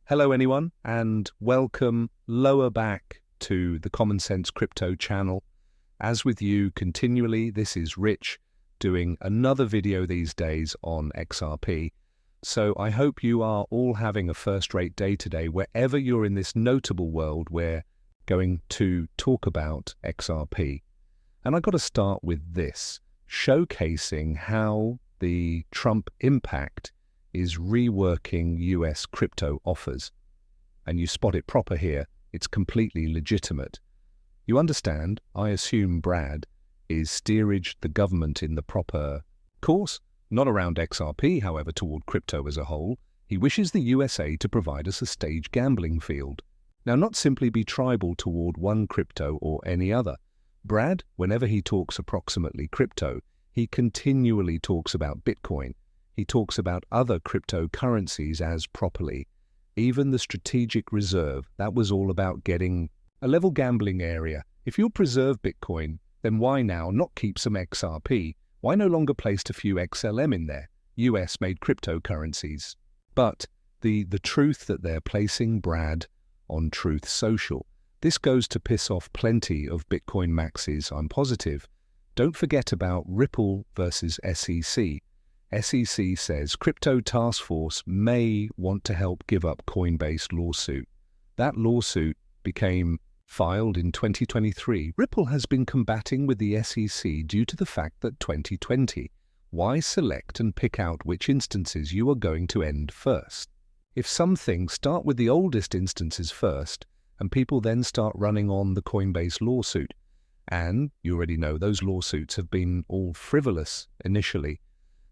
Hello anyone, and welcome lower back to the Common Sense Crypto channel. As with you continually, this is Rich doing another video these days on XRP. So I hope you are all having a first-rate day today. Wherever you're in this notable world, we're going to talk about XRP. And I've got to start with this, showcasing how the Trump impact is reworking US crypto offers. And you spot it proper here, it's completely legitimate. You understand, I assume Brad is steerage the government in the proper course, not around XRP, however, toward crypto as a whole. He wishes the USA to provide us a stage gambling field. Now, not simply be tribal toward one crypto or any other. Brad, whenever he talks approximately crypto, he continually talks about Bitcoin. He talks about other cryptocurrencies as properly. Even the strategic reserve, that was all about getting a level gambling area. If you'll preserve Bitcoin, then why now not keep some XRP? Why no longer place a few XLM in there, US-made cryptocurrencies? But the truth that they're placing Brad on Truth Social, this goes to piss off plenty of Bitcoin maxis, I'm positive. Don't forget about Ripple versus SEC. SEC says Crypto Task Force may want to help give up Coinbase lawsuit. That lawsuit became filed in 2023. Ripple has been combating with the SEC due to the fact that 2020. Why select and pick out which instances you are going to end first? If some things start with the oldest instances first, and people then start running on the Coinbase lawsuit, and you already know those lawsuits have been all frivolous initially.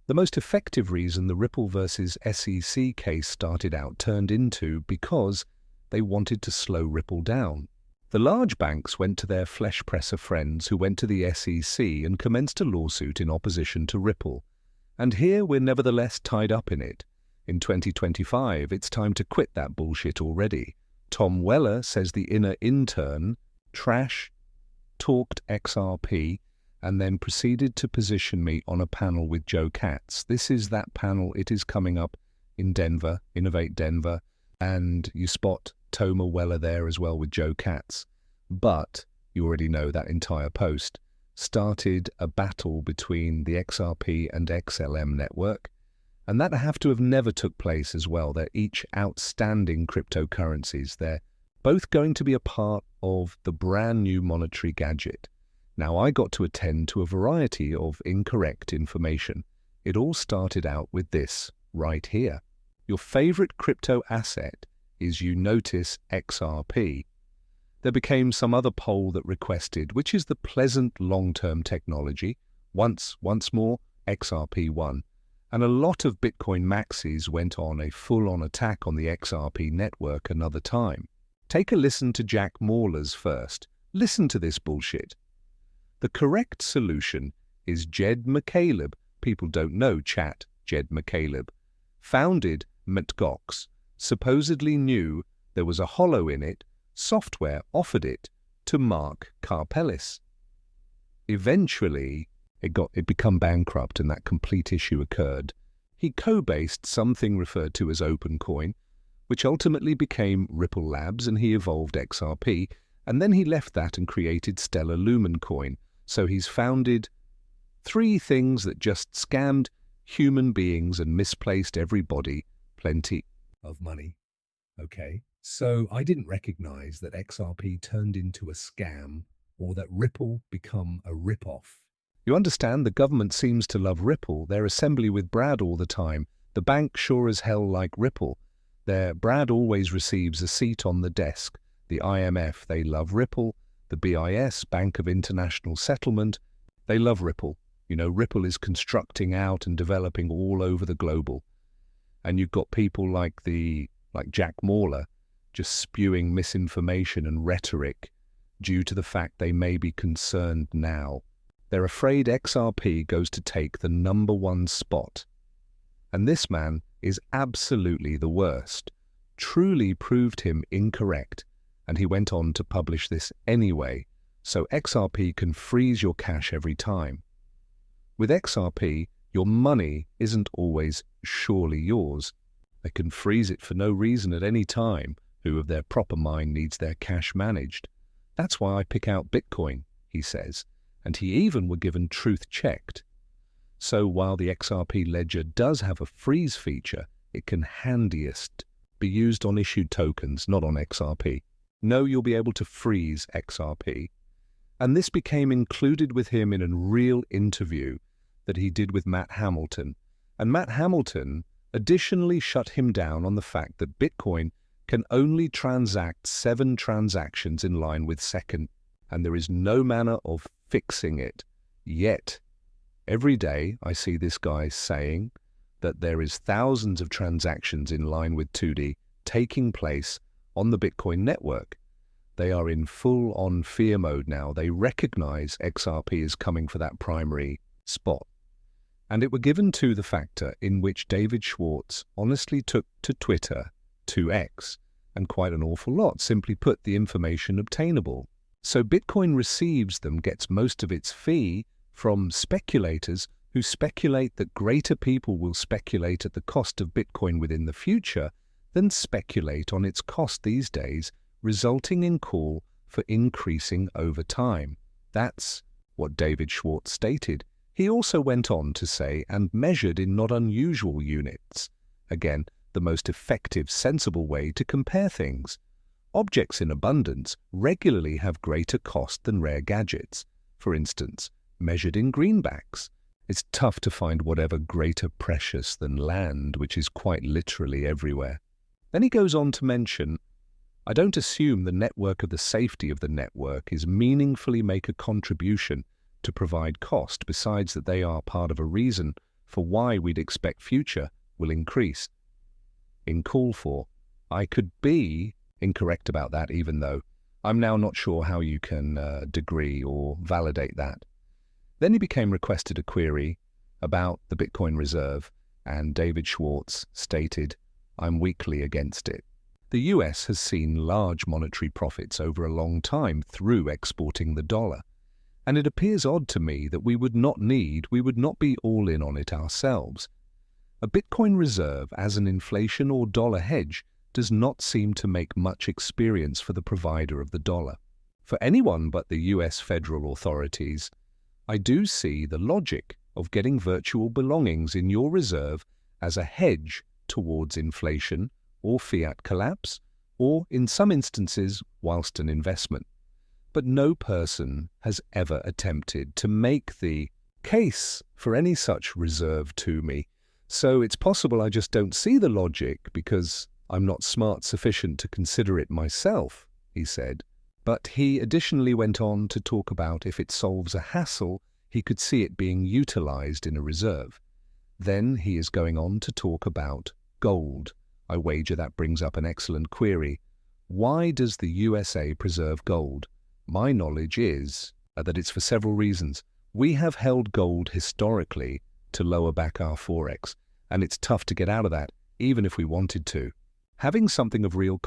The most effective reason the Ripple versus SEC case started out turned into because they wanted to slow Ripple down. The large banks went to their flesh presser friends who went to the SEC and commenced a lawsuit in opposition to Ripple. And here we're nevertheless tied up in it. In 2025, it's time to quit that bullshit already. Tom Weller says the inner intern trash talked XRP and then proceeded to position me on a panel with Joe Katz. This is that panel. It is coming up in Denver, Innovate Denver, and you spot Toma Weller there as well with Joe Katz. But you already know that entire post started a battle between the XRP and XLM network, and that have to have never took place as well. They're each outstanding cryptocurrencies. They're both going to be a part of the brand new monetary gadget. Now, I got to attend to a variety of incorrect information. It all started out with this right here. Your favorite crypto asset is, you notice, XRP. There became some other poll that requested, which is the pleasant long-term technology. Once more, XRP won. And a lot of Bitcoin maxis went on a full-on attack on the XRP network another time. Take a listen to Jack Mallers first. Listen to this bullshit. The correct solution is Jed McCaleb. People don't know chat, Jed McCaleb. Founded Mt.Gox, supposedly knew there was a hollow in it, software offered it to Mark Karpellis. Eventually, it become bankrupt and that complete issue occurred. He co-based something referred to as OpenCoin, which ultimately became Ripple Labs, and he evolved XRP, and then he left that and created Stellar Lumen Coin. So he's founded three things that just scammed human beings and misplaced everybody plenty of money. Okay, so I didn't recognize that XRP turned into a scam or that Ripple become a rip-off. You understand, the government seems to love Ripple. They're assembly with Brad all the time. The bank sure as hell like Ripple. Brad always receives a seat on the desk. The IMF, they love Ripple. The BIS, Bank of International Settlement, they love Ripple. You know, Ripple is constructing out and developing all over the global. And you've got people like Jack Mallers just spewing misinformation and rhetoric due to the fact they may be concerned now. They're afraid XRP goes to take the #1 spot. And this man is absolutely the worst. Truly proved him incorrect. And he went on to publish this anyway, so XRP can freeze your cash every time. With XRP, your money isn't always surely yours. They can freeze it for no reason at any time. Who of their proper mind needs their cash managed? That's why I pick out Bitcoin, he says, and he even were given truth checked. So while the XRP ledger does have a freeze feature, it can handiest be used on issued tokens, not on XRP. No, you'll be able to freeze XRP. And this became included with him in a real interview that he did with Matt Hamilton. And Matt Hamilton additionally shut him down on the fact that Bitcoin can only transact 7 transactions in line with second, and there is no manner of fixing it. Yet, every day I see this guy saying that there is thousands of transactions in line with 2D taking place on the Bitcoin network. They are in full-on fear mode now. They recognize XRP is coming for that primary spot. And it were given to the factor in which David Schwartz honestly took to Twitter, to X, and quite an awful lot, simply put, the information obtainable. So Bitcoin receives them, gets most of its fee from speculators who speculate that greater people will speculate at the cost of Bitcoin within the future than speculate on its cost these days, resulting in call for increasing over time. That's what David Schwartz stated. He also went on to say, and measured in not unusual units. Again, the most effective, sensible way to compare things. Objects in abundance regularly have greater cost than rare gadgets. For instance, measured in greenbacks. It's tough to find whatever greater precious than land, which is quite literally everywhere. Then he goes on to mention, I don't assume the network of the safety of the network is meaningfully make a contribution to provide cost, besides that they are part of a reason for why we'd expect future will increase. In call for, I could be incorrect about that, even though I'm now not sure how you can degree or validate that. Then he became requested a query about the Bitcoin reserve, and David Schwartz stated, I'm weakly against it. The US has seen large monetary profits over a long time through exporting the dollar, and it appears odd to me that we would not be all in on it ourselves. A Bitcoin reserve as an inflation or dollar hedge does not seem to make much experience for the provider of the dollar. For anyone but the US federal authorities, I do see the logic of getting virtual belongings in your reserve as a hedge towards inflation or fiat collapse, or in some instances, whilst an investment. But no person has ever attempted to make the case for any such reserve to me. So it's possible I just don't see the logic because I'm not smart sufficient to consider it myself, he said. But he additionally went on to talk about if it solves a hassle, he could see it being utilized in a reserve. Then he is going on to talk about gold. I wager that brings up an excellent query. Why does the USA preserve gold? My knowledge is that it's for several reasons. We have held gold historically to lower back our forex, and it's tough to get out of that, even if we wanted to. Having something of real